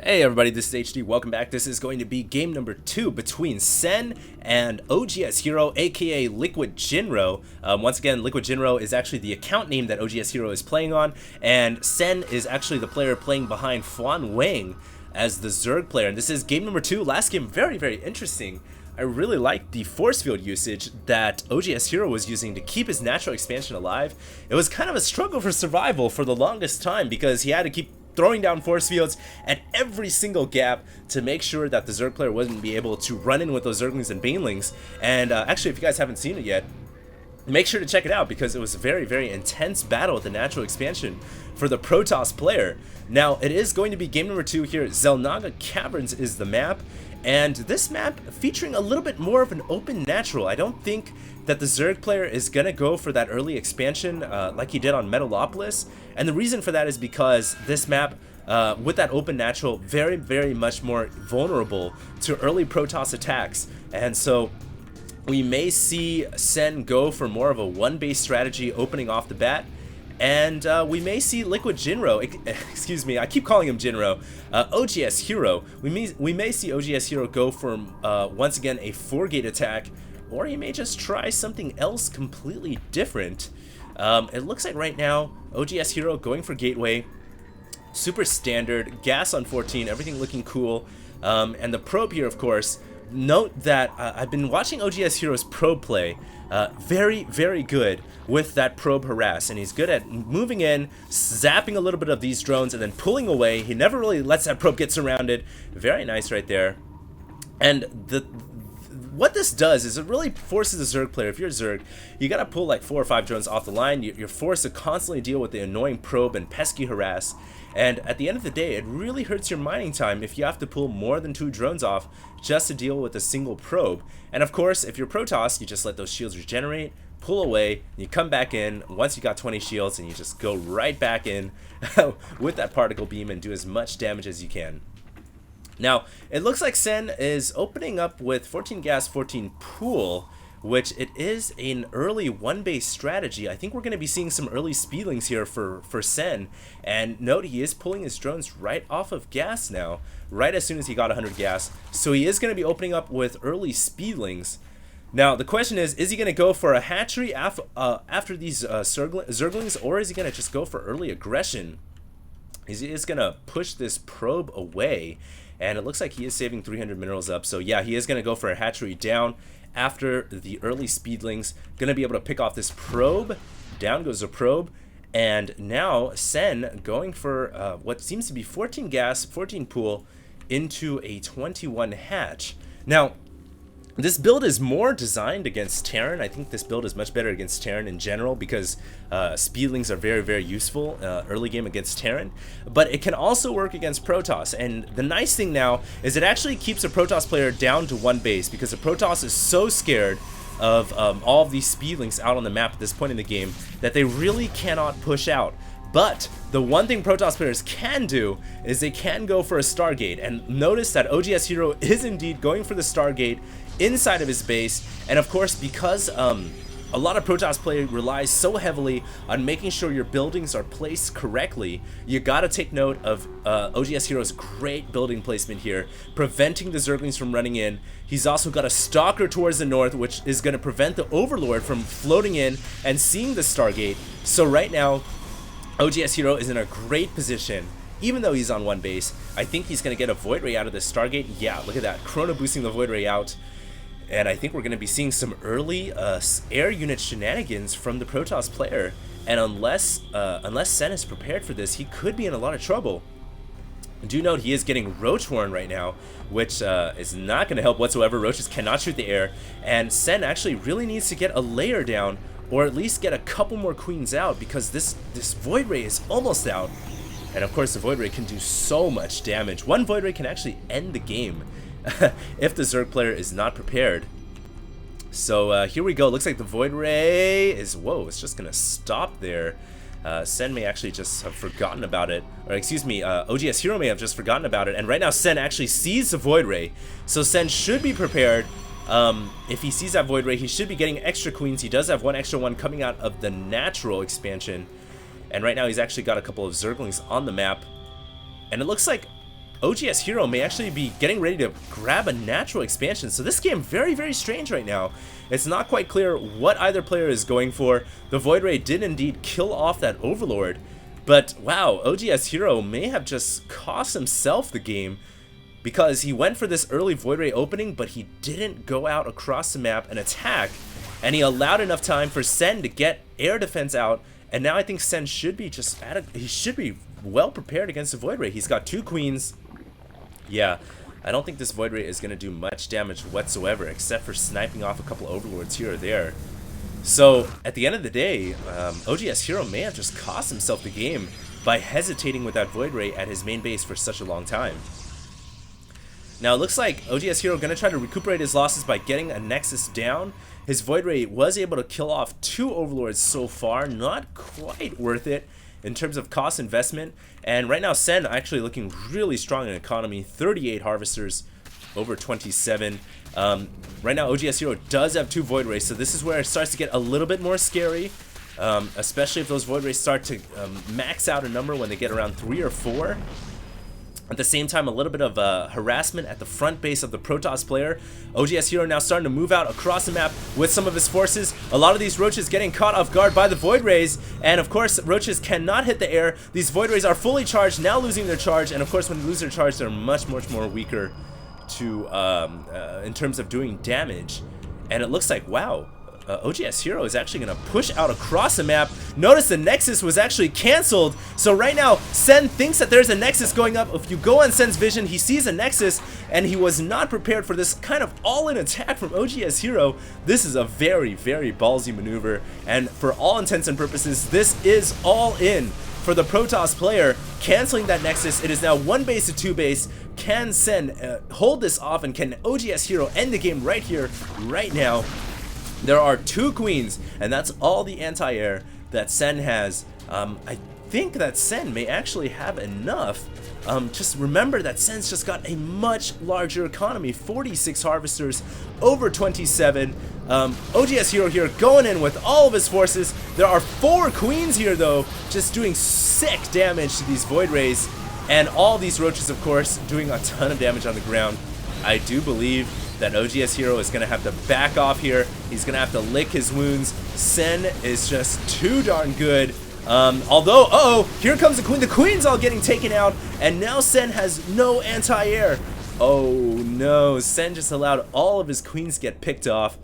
Hey everybody, this is HD. Welcome back. This is going to be game number 2 between Sen and oGs.Hero, aka Liquid Jinro. Once again, Liquid Jinro is actually the account name that oGs.Hero is playing on, and Sen is actually the player playing behind Fuan Wang as the Zerg player. And this is game number 2. Last game, very interesting. I really like the force field usage that oGs.Hero was using to keep his natural expansion alive. It was kind of a struggle for survival for the longest time because he had to keep throwing down force fields at every single gap to make sure that the Zerg player wouldn't be able to run in with those Zerglings and Banelings. And actually, if you guys haven't seen it yet, make sure to check it out because it was a very intense battle with the natural expansion for the Protoss player. Now, it is going to be game number 2 here. Xel'Naga Caverns is the map, and this map featuring a little bit more of an open natural. I don't think that the Zerg player is going to go for that early expansion like he did on Metalopolis, and the reason for that is because this map, with that open natural, very much more vulnerable to early Protoss attacks, and so we may see Sen go for more of a one-base strategy opening off the bat, and we may see Liquid Jinro, excuse me, I keep calling him Jinro, oGs.Hero. We may see oGs.Hero go for, once again, a 4-gate attack, or he may just try something else completely different. It looks like right now, oGs.Hero going for Gateway, super standard, gas on 14, everything looking cool, and the probe here, of course. Note that I've been watching oGs.Hero's probe play, very good with that probe harass, and he's good at moving in, zapping a little bit of these drones, and then pulling away. He never really lets that probe get surrounded. Very nice right there. And what this does is it really forces the Zerg player, if you're a Zerg, you gotta pull like 4 or 5 drones off the line. You're forced to constantly deal with the annoying probe and pesky harass, and at the end of the day, it really hurts your mining time if you have to pull more than 2 drones off just to deal with a single probe. And of course, if you're Protoss, you just let those shields regenerate, pull away, you come back in once you got 20 shields, and you just go right back in with that particle beam and do as much damage as you can. Now, it looks like Sen is opening up with 14 gas, 14 pool, which it is an early one-base strategy. I think we're going to be seeing some early speedlings here for Sen. And note, he is pulling his drones right off of gas now, right as soon as he got 100 gas. So he is going to be opening up with early speedlings. Now, the question is he going to go for a hatchery after these Zerglings, or is he going to just go for early aggression? He is going to push this probe away, and it looks like he is saving 300 minerals up. So yeah, he is going to go for a hatchery down after the early speedlings. Going to be able to pick off this probe. Down goes the probe. And now Sen going for what seems to be 14 gas, 14 pool into a 21 hatch. Now, this build is more designed against Terran. I think this build is much better against Terran in general because speedlings are very useful early game against Terran. But it can also work against Protoss. And the nice thing now is it actually keeps a Protoss player down to 1 base because the Protoss is so scared of all of these speedlings out on the map at this point in the game that they really cannot push out. But the one thing Protoss players can do is they can go for a Stargate. And notice that oGs.Hero is indeed going for the Stargate inside of his base. And of course, because a lot of Protoss play relies so heavily on making sure your buildings are placed correctly, you gotta take note of oGs.Hero's great building placement here, preventing the Zerglings from running in. He's also got a Stalker towards the north, which is gonna prevent the Overlord from floating in and seeing the Stargate. So right now, oGs.Hero is in a great position. Even though he's on 1 base, I think he's going to get a Void Ray out of this Stargate. Yeah, look at that. Chrono boosting the Void Ray out. And I think we're going to be seeing some early air unit shenanigans from the Protoss player. And unless Sen is prepared for this, he could be in a lot of trouble. Do note he is getting Roach Warren right now, which is not going to help whatsoever. Roaches cannot shoot the air. And Sen actually really needs to get a layer down, or at least get a couple more queens out, because this Void Ray is almost out. And of course the Void Ray can do so much damage. 1 Void Ray can actually end the game if the Zerg player is not prepared. So here we go. Looks like the Void Ray is, whoa, it's just gonna stop there. Sen may actually just have forgotten about it, or excuse me, oGs.Hero may have just forgotten about it, and right now Sen actually sees the Void Ray. So Sen should be prepared. If he sees that Void Ray, he should be getting extra queens. He does have 1 extra one coming out of the natural expansion. And right now he's actually got a couple of Zerglings on the map. And it looks like oGs.Hero may actually be getting ready to grab a natural expansion. So this game very, very strange right now. It's not quite clear what either player is going for. The Void Ray did indeed kill off that Overlord, but wow, oGs.Hero may have just cost himself the game, because he went for this early Void Ray opening, but he didn't go out across the map and attack, and he allowed enough time for Sen to get air defense out, and now I think Sen should be just he should be well prepared against the Void Ray. He's got 2 queens. Yeah, I don't think this Void Ray is going to do much damage whatsoever, except for sniping off a couple Overlords here or there. So, at the end of the day, oGs.Hero may have just cost himself the game by hesitating with that Void Ray at his main base for such a long time. Now it looks like oGs.Hero going to try to recuperate his losses by getting a Nexus down. His Void Ray was able to kill off 2 Overlords so far, not quite worth it in terms of cost investment. And right now Sen actually looking really strong in economy, 38 Harvesters over 27. Right now oGs.Hero does have 2 Void Rays, so this is where it starts to get a little bit more scary, especially if those Void Rays start to max out a number when they get around 3 or 4. At the same time, a little bit of harassment at the front base of the Protoss player. oGs.Hero now starting to move out across the map with some of his forces. A lot of these Roaches getting caught off guard by the Void Rays. And of course, Roaches cannot hit the air. These Void Rays are fully charged, now losing their charge. And of course, when they lose their charge, they're much more weaker to in terms of doing damage. And it looks like, wow, oGs.Hero is actually going to push out across the map. Notice the Nexus was actually canceled. So right now, Sen thinks that there's a Nexus going up. If you go on Sen's vision, he sees a Nexus, and he was not prepared for this kind of all-in attack from oGs.Hero. This is a very, very ballsy maneuver, and for all intents and purposes, this is all in for the Protoss player, canceling that Nexus. It is now 1 base to 2 base. Can Sen hold this off, and can oGs.Hero end the game right here, right now? There are 2 queens, and that's all the anti-air that Sen has. I think that Sen may actually have enough. Just remember that Sen's just got a much larger economy, 46 Harvesters over 27. oGs.Hero here going in with all of his forces. There are 4 queens here though, just doing sick damage to these Void Rays, and all these Roaches of course doing a ton of damage on the ground. I do believe that oGs.Hero is going to have to back off here. He's going to have to lick his wounds. Sen is just too darn good. Although, here comes the queen. The queen's all getting taken out, and now Sen has no anti-air. Oh no, Sen just allowed all of his queens to get picked off.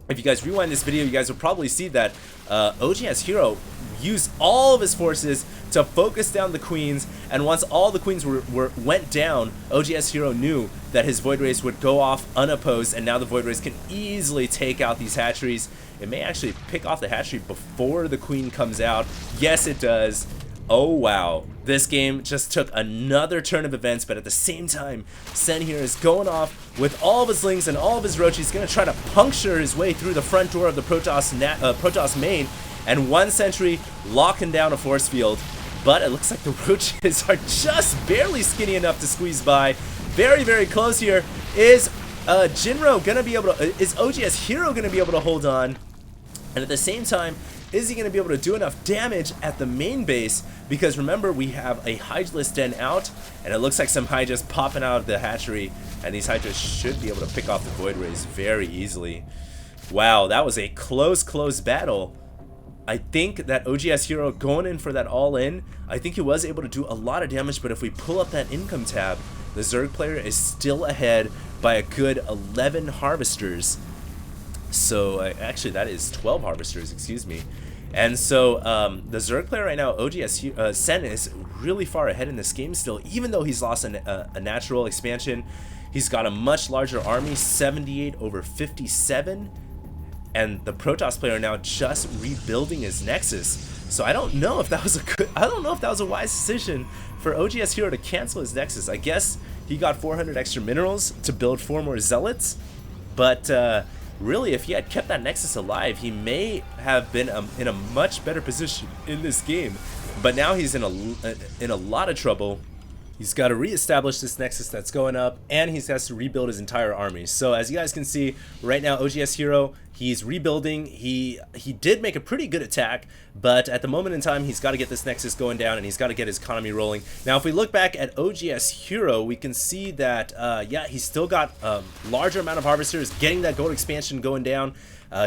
If you guys rewind this video, you guys will probably see that oGs.Hero used all of his forces to focus down the queens, and once all the queens went down, oGs.Hero knew that his Void Rays would go off unopposed, and now the Void Rays can easily take out these hatcheries. It may actually pick off the hatchery before the queen comes out. Yes, it does. Oh wow, this game just took another turn of events, but at the same time, Sen here is going off with all of his Lings and all of his Roaches. He's going to try to puncture his way through the front door of the Protoss main, and 1 sentry locking down a force field. But it looks like the Roaches are just barely skinny enough to squeeze by. Very, very close here. Is Jinro going to be able to, is oGs.Hero going to be able to hold on? And at the same time, is he going to be able to do enough damage at the main base? Because remember, we have a Hydra's Den out, and it looks like some Hydras popping out of the hatchery, and these Hydras should be able to pick off the Void Rays very easily. Wow, that was a close battle. I think that oGs.Hero going in for that all-in, I think he was able to do a lot of damage, but if we pull up that income tab, the Zerg player is still ahead by a good 11 Harvesters. So actually that is 12 Harvesters, excuse me. And so the Zerg player right now, Sen, is really far ahead in this game still, even though he's lost a natural expansion. He's got a much larger army, 78 over 57. And the Protoss player now just rebuilding his Nexus. So I don't know if that was a wise decision for oGs.Hero to cancel his Nexus. I guess he got 400 extra minerals to build 4 more Zealots, but really, if he had kept that Nexus alive, he may have been in a much better position in this game. But now he's in a lot of trouble. He's got to reestablish this nexus that's going up, and he has to rebuild his entire army. So as you guys can see right now, oGs.Hero, he's rebuilding. He did make a pretty good attack, but at the moment in time, he's got to get this nexus going down, and he's got to get his economy rolling. Now, if we look back at oGs.Hero, we can see that, yeah, he's still got a larger amount of harvesters, getting that gold expansion going down.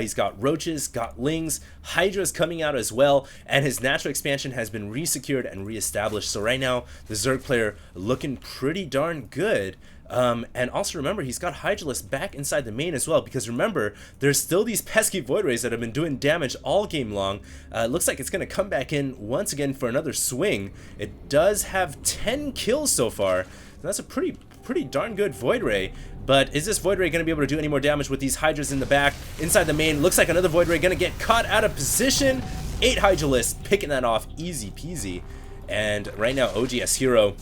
He's got roaches, got lings, hydras coming out as well, and his natural expansion has been resecured and reestablished. So right now, the Zerg player looking pretty darn good. And also remember, he's got Hydralisk back inside the main as well, because remember, there's still these pesky Void Rays that have been doing damage all game long. It looks like it's going to come back in once again for another swing. It does have 10 kills so far. That's a pretty darn good Void Ray. But is this Void Ray going to be able to do any more damage with these Hydras in the back? Inside the main, looks like another Void Ray going to get caught out of position. 8 Hydralisk, picking that off easy peasy. And right now, oGs.Hero,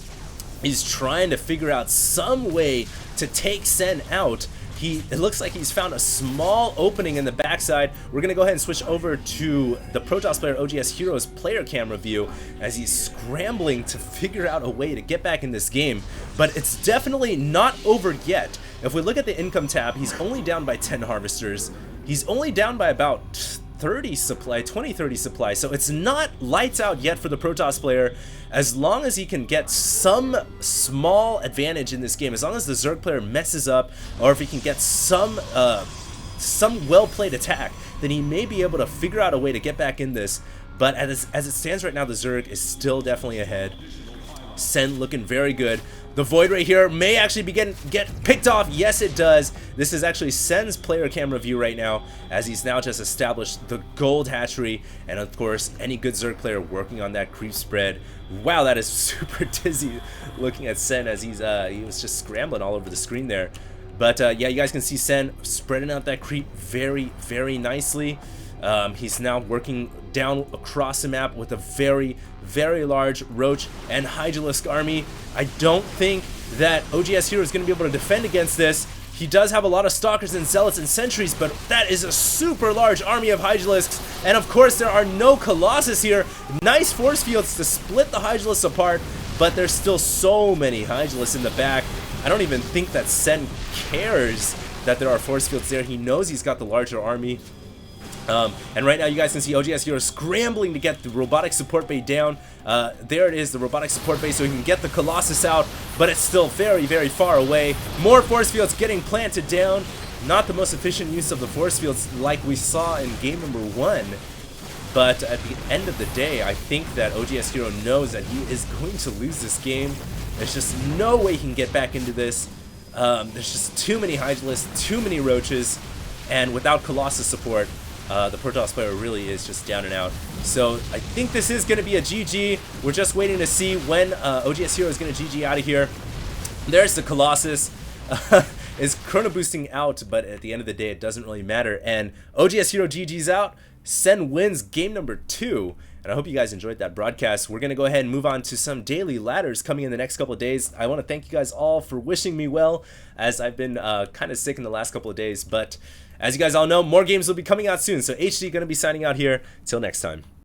he's trying to figure out some way to take Sen out. It looks like he's found a small opening in the backside. We're going to go ahead and switch over to the Protoss player oGs.Hero's player camera view as he's scrambling to figure out a way to get back in this game. But it's definitely not over yet. If we look at the income tab, he's only down by 10 harvesters. He's only down by about 30 supply, 20-30 supply, so it's not lights out yet for the Protoss player. As long as he can get some small advantage in this game, as long as the Zerg player messes up, or if he can get some well-played attack, then he may be able to figure out a way to get back in this. But as it stands right now, the Zerg is still definitely ahead. Sen looking very good. The Void Ray here may actually get picked off. Yes, it does. This is actually Sen's player camera view right now, as he's now just established the gold hatchery, and of course, any good Zerg player working on that creep spread. Wow, that is super dizzy looking at Sen as he was just scrambling all over the screen there. But yeah, you guys can see Sen spreading out that creep very, very nicely. He's now working down across the map with a very, very large Roach and Hydralisk army. I don't think that oGs.Hero is going to be able to defend against this. He does have a lot of Stalkers and Zealots and Sentries, but that is a super large army of Hydralisks. And of course, there are no Colossus here. Nice force fields to split the Hydralisks apart, but there's still so many Hydralisks in the back. I don't even think that Sen cares that there are force fields there. He knows he's got the larger army. And right now you guys can see oGs.Hero scrambling to get the robotic support bay down. There it is, the robotic support bay, so he can get the Colossus out, but it's still very, very far away. More force fields getting planted down. Not the most efficient use of the force fields like we saw in game number 1. But at the end of the day, I think that oGs.Hero knows that he is going to lose this game. There's just no way he can get back into this. There's just too many Hydralisks, too many Roaches, and without Colossus support, the Protoss player really is just down and out. So I think this is going to be a GG. We're just waiting to see when oGs.Hero is going to GG out of here. There's the Colossus. Is chrono boosting out, but at the end of the day, it doesn't really matter. And oGs.Hero GG's out. Sen wins game number 2. And I hope you guys enjoyed that broadcast. We're going to go ahead and move on to some daily ladders coming in the next couple of days. I want to thank you guys all for wishing me well, as I've been kind of sick in the last couple of days. But as you guys all know, more games will be coming out soon. So HD going to be signing out here. Till next time.